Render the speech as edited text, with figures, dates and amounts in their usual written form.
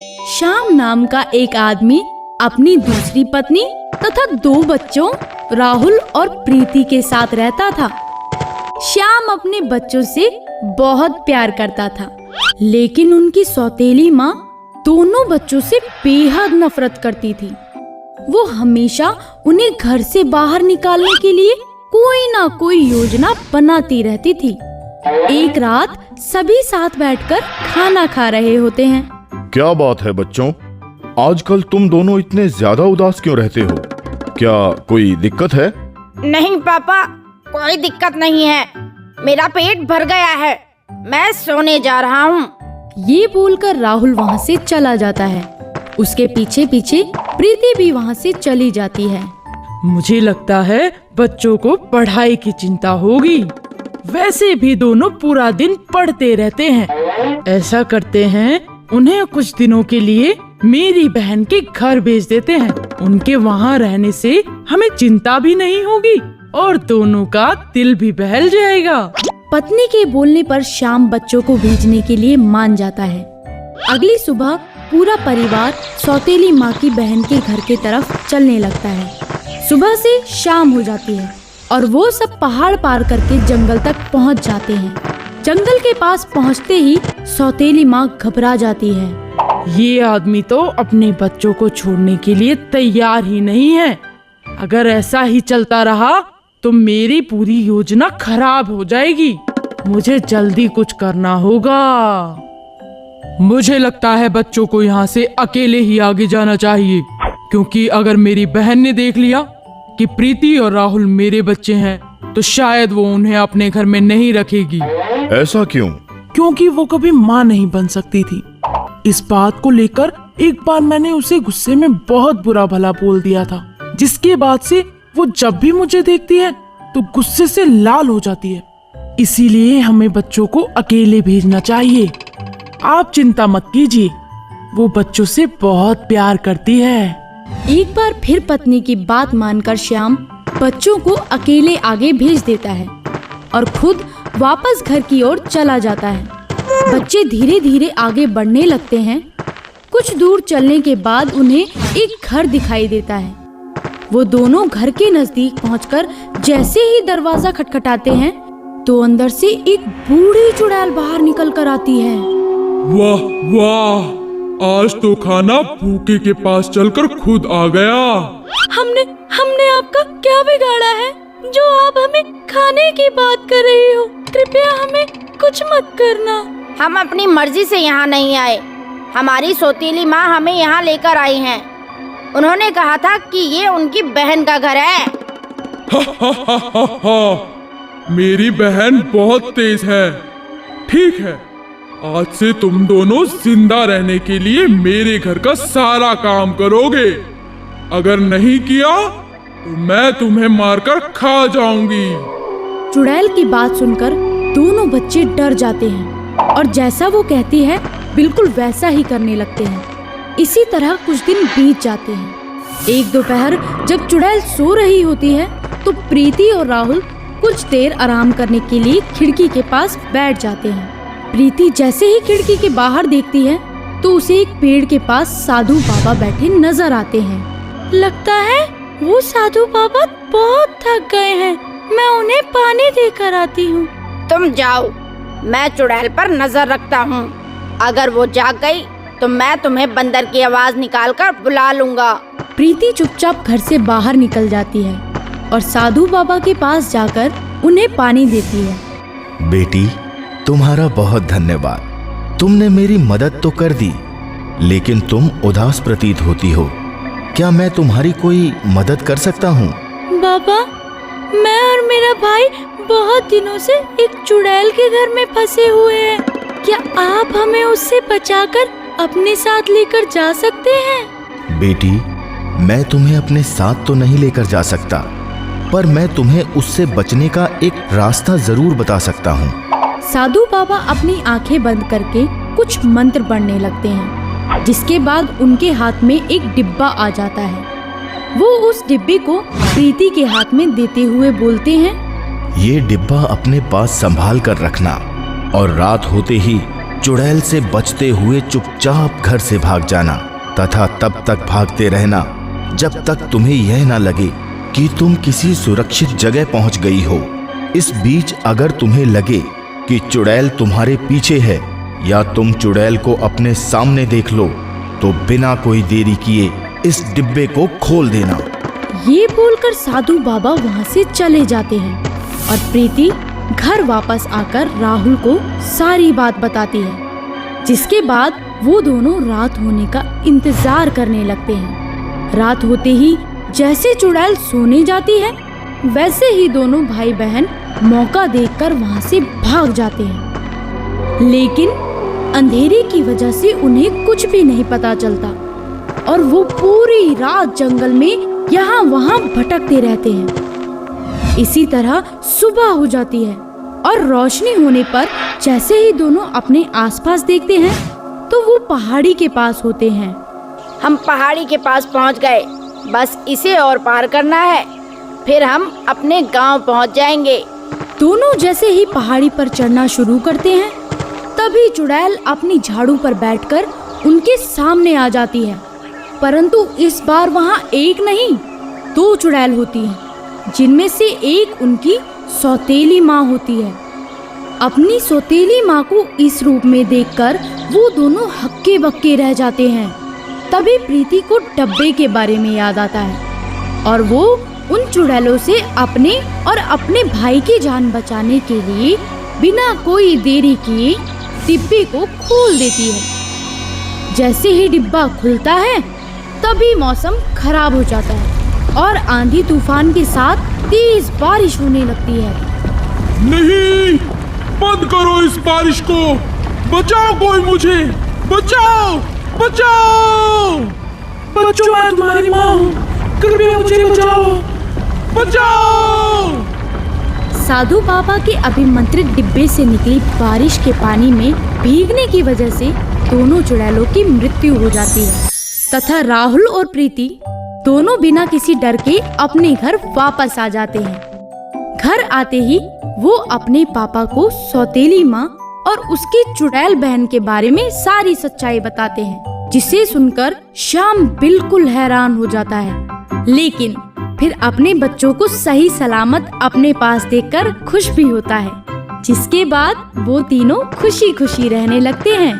श्याम नाम का एक आदमी अपनी दूसरी पत्नी तथा 2 बच्चों राहुल और प्रीति के साथ रहता था। श्याम अपने बच्चों से बहुत प्यार करता था, लेकिन उनकी सौतेली माँ दोनों बच्चों से बेहद नफरत करती थी। वो हमेशा उन्हें घर से बाहर निकालने के लिए कोई ना कोई योजना बनाती रहती थी। एक रात सभी साथ बैठकर खाना खा रहे होते हैं। क्या बात है बच्चों, आजकल तुम दोनों इतने ज्यादा उदास क्यों रहते हो? क्या कोई दिक्कत है? नहीं पापा, कोई दिक्कत नहीं है। मेरा पेट भर गया है, मैं सोने जा रहा हूँ। ये बोलकर राहुल वहाँ से चला जाता है। उसके पीछे पीछे प्रीति भी वहाँ से चली जाती है। मुझे लगता है बच्चों को पढ़ाई की चिंता होगी। वैसे भी दोनों पूरा दिन पढ़ते रहते हैं। ऐसा करते हैं, उन्हें कुछ दिनों के लिए मेरी बहन के घर भेज देते हैं। उनके वहाँ रहने से हमें चिंता भी नहीं होगी और दोनों का दिल भी बहल जाएगा। पत्नी के बोलने पर श्याम बच्चों को भेजने के लिए मान जाता है। अगली सुबह पूरा परिवार सौतेली माँ की बहन के घर की तरफ चलने लगता है। सुबह से शाम हो जाती है और वो सब पहाड़ पार करके जंगल तक पहुँच जाते हैं। जंगल के पास पहुँचते ही सौतेली माँ घबरा जाती है। ये आदमी तो अपने बच्चों को छोड़ने के लिए तैयार ही नहीं है। अगर ऐसा ही चलता रहा तो मेरी पूरी योजना खराब हो जाएगी। मुझे जल्दी कुछ करना होगा। मुझे लगता है बच्चों को यहाँ से अकेले ही आगे जाना चाहिए, क्योंकि अगर मेरी बहन ने देख लिया कि प्रीति और राहुल मेरे बच्चे हैं तो शायद वो उन्हें अपने घर में नहीं रखेगी। ऐसा क्यों? क्योंकि वो कभी माँ नहीं बन सकती थी। इस बात को लेकर एक बार मैंने उसे गुस्से में बहुत बुरा भला बोल दिया था, जिसके बाद से वो जब भी मुझे देखती है तो गुस्से से लाल हो जाती है। इसीलिए हमें बच्चों को अकेले भेजना चाहिए। आप चिंता मत कीजिए, वो बच्चों से बहुत प्यार करती है। एक बार फिर पत्नी की बात मानकर श्याम बच्चों को अकेले आगे भेज देता है और खुद वापस घर की ओर चला जाता है। बच्चे धीरे धीरे आगे बढ़ने लगते हैं। कुछ दूर चलने के बाद उन्हें एक घर दिखाई देता है। वो दोनों घर के नजदीक पहुंचकर जैसे ही दरवाजा खटखटाते हैं तो अंदर से एक बूढ़ी चुड़ैल बाहर निकल कर आती है। वाह वाह, आज तो खाना भूखे के पास चलकर खुद आ गया। हमने आपका क्या बिगाड़ा है जो आप हमें खाने की बात कर रही हो? कृपया हमें कुछ मत करना। हम अपनी मर्जी से यहाँ नहीं आए। हमारी सौतेली माँ हमें यहाँ लेकर आई हैं। उन्होंने कहा था कि ये उनकी बहन का घर है। मेरी बहन बहुत तेज है। ठीक है, आज से तुम दोनों जिंदा रहने के लिए मेरे घर का सारा काम करोगे। अगर नहीं किया तो मैं तुम्हें मारकर खा जाऊंगी। चुड़ैल की बात सुनकर दोनों बच्चे डर जाते हैं और जैसा वो कहती है बिल्कुल वैसा ही करने लगते हैं। इसी तरह कुछ दिन बीत जाते हैं। एक दोपहर जब चुड़ैल सो रही होती है तो प्रीति और राहुल कुछ देर आराम करने के लिए खिड़की के पास बैठ जाते हैं। प्रीति जैसे ही खिड़की के बाहर देखती है तो उसे एक पेड़ के पास साधु बाबा बैठे नजर आते हैं। लगता है वो साधु बाबा बहुत थक गए हैं। मैं उन्हें पानी देकर आती हूँ। तुम जाओ, मैं चुड़ैल पर नजर रखता हूँ। अगर वो जाग गई तो मैं तुम्हें बंदर की आवाज निकालकर बुला लूंगा। प्रीति चुपचाप घर से बाहर निकल जाती है और साधु बाबा के पास जाकर उन्हें पानी देती है। बेटी, तुम्हारा बहुत धन्यवाद। तुमने मेरी मदद तो कर दी, लेकिन तुम उदास प्रतीत होती हो। क्या मैं तुम्हारी कोई मदद कर सकता हूँ? बाबा, मैं और मेरा भाई बहुत दिनों से एक चुड़ैल के घर में फंसे हुए हैं। क्या आप हमें उससे बचाकर अपने साथ लेकर जा सकते हैं? बेटी, मैं तुम्हें अपने साथ तो नहीं लेकर जा सकता, पर मैं तुम्हें उससे बचने का एक रास्ता जरूर बता सकता हूँ। साधु बाबा अपनी आंखें बंद करके कुछ मंत्र पढ़ने लगते हैं, जिसके बाद उनके हाथ में एक डिब्बा आ जाता है। वो उस डिब्बे को प्रीति के हाथ में देते हुए बोलते हैं, ये डिब्बा अपने पास संभाल कर रखना और रात होते ही चुड़ैल से बचते हुए चुपचाप घर से भाग जाना तथा तब तक भागते रहना जब तक तुम्हें यह ना लगे कि तुम किसी सुरक्षित जगह पहुंच गई हो। इस बीच अगर तुम्हें लगे कि चुड़ैल तुम्हारे पीछे है या तुम चुड़ैल को अपने सामने देख लो तो बिना कोई देरी किए इस डिब्बे को खोल देना। ये बोलकर साधु बाबा वहाँ से चले जाते हैं और प्रीति घर वापस आकर राहुल को सारी बात बताती है, जिसके बाद वो दोनों रात होने का इंतजार करने लगते हैं। रात होते ही जैसे चुड़ैल सोने जाती है वैसे ही दोनों भाई बहन मौका देखकर वहाँ से भाग जाते हैं, लेकिन अंधेरे की वजह से उन्हें कुछ भी नहीं पता चलता और वो पूरी रात जंगल में यहाँ वहाँ भटकते रहते हैं। इसी तरह सुबह हो जाती है और रोशनी होने पर जैसे ही दोनों अपने आसपास देखते हैं तो वो पहाड़ी के पास होते हैं। हम पहाड़ी के पास पहुंच गए, बस इसे और पार करना है, फिर हम अपने गांव पहुंच जाएंगे। दोनों जैसे ही पहाड़ी पर चढ़ना शुरू करते हैं तभी चुड़ैल अपनी झाड़ू पर बैठकर उनके सामने आ जाती है, परंतु इस बार वहाँ एक नहीं 2 चुड़ैल होती हैं, जिनमें से एक उनकी सौतेली माँ होती है। अपनी सौतेली माँ को इस रूप में देखकर वो दोनों हक्के बक्के रह जाते हैं। तभी प्रीति को डब्बे के बारे में याद आता है और वो उन चुड़ैलों से अपने और अपने भाई की जान बचाने के लिए बिना कोई देरी किए डिब्बे को खोल देती है। जैसे ही डिब्बा खुलता है तभी मौसम खराब हो जाता है और आंधी तूफान के साथ तेज बारिश होने लगती है। नहीं, बंद करो इस बारिश को, बचाओ कोई मुझे, बचाओ बचाओ। बच्चों मैं तुम्हारी माँ हूँ, कृपया मुझे बचाओ, बचाओ। साधु बाबा के अभिमंत्रित डिब्बे से निकली बारिश के पानी में भीगने की वजह से दोनों चुड़ैलों की मृत्यु हो जाती है तथा राहुल और प्रीति दोनों बिना किसी डर के अपने घर वापस आ जाते हैं। घर आते ही वो अपने पापा को सौतेली माँ और उसकी चुड़ैल बहन के बारे में सारी सच्चाई बताते हैं, जिसे सुनकर श्याम बिल्कुल हैरान हो जाता है, लेकिन फिर अपने बच्चों को सही सलामत अपने पास देखकर खुश भी होता है, जिसके बाद वो तीनों खुशी खुशी रहने लगते हैं।